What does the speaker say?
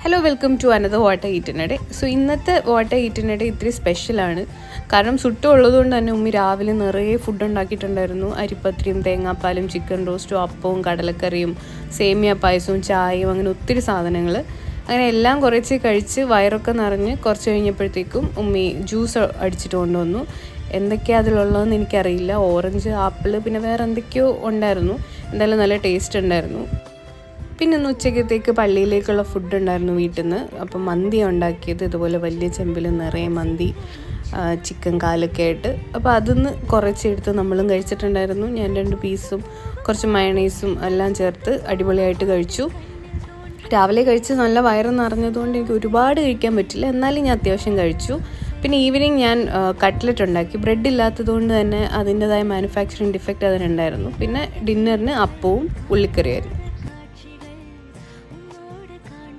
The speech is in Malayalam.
Hello welcome to another water ഈറ്റിനടെ. സോ ഇന്നത്തെ വാട്ടർ ഈറ്റിനടെ ഇത്തിരി സ്പെഷ്യലാണ്. കാരണം ഉള്ളതുകൊണ്ട് തന്നെ ഉമ്മി രാവിലെ നിറയെ ഫുഡ് ഉണ്ടാക്കിയിട്ടുണ്ടായിരുന്നു. അരിപ്പത്തിരിയും തേങ്ങാപ്പാലും ചിക്കൻ റോസ്റ്റും അപ്പവും കടലക്കറിയും സേമിയ പായസവും ചായയും അങ്ങനെ ഒത്തിരി സാധനങ്ങൾ. അങ്ങനെ എല്ലാം കുറച്ച് കഴിച്ച് വയറൊക്കെ നിറഞ്ഞ് കുറച്ച് കഴിഞ്ഞപ്പോഴത്തേക്കും ഉമ്മി ജ്യൂസ് അടിച്ചിട്ട് കൊണ്ടുവന്നു. എന്തൊക്കെയാണ് അതിലുള്ളതെന്ന് എനിക്കറിയില്ല. ഓറഞ്ച്, ആപ്പിൾ, പിന്നെ വേറെ എന്തൊക്കെയോ ഉണ്ടായിരുന്നു. എന്തായാലും നല്ല ടേസ്റ്റ് ഉണ്ടായിരുന്നു. പിന്നെ ഇന്ന് ഉച്ചക്കത്തേക്ക് പള്ളിയിലേക്കുള്ള ഫുഡ് ഉണ്ടായിരുന്നു വീട്ടിൽ നിന്ന്. അപ്പം മന്തിയാണ് ഉണ്ടാക്കിയത്. ഇതുപോലെ വലിയ ചെമ്പിൽ നിറയെ മന്തി, ചിക്കൻ കാലൊക്കെ ആയിട്ട്. അപ്പോൾ അതിന്ന് കുറച്ചെടുത്ത് നമ്മളും കഴിച്ചിട്ടുണ്ടായിരുന്നു. ഞാൻ 2 പീസും കുറച്ച് മയണൈസും എല്ലാം ചേർത്ത് അടിപൊളിയായിട്ട് കഴിച്ചു. രാവിലെ കഴിച്ച് നല്ല വയറ് നിറഞ്ഞതുകൊണ്ട് എനിക്ക് ഒരുപാട് കഴിക്കാൻ പറ്റില്ല, എന്നാലും ഞാൻ അത്യാവശ്യം കഴിച്ചു. പിന്നെ ഈവനിങ് ഞാൻ കട്ട്ലറ്റ് ഉണ്ടാക്കി. ബ്രെഡ് ഇല്ലാത്തതുകൊണ്ട് തന്നെ അതിൻ്റെതായ മാനുഫാക്ചറിങ് ഡിഫക്റ്റ് അതിനുണ്ടായിരുന്നു. പിന്നെ ഡിന്നറിന് അപ്പവും ഉള്ളിക്കറിയായിരുന്നു.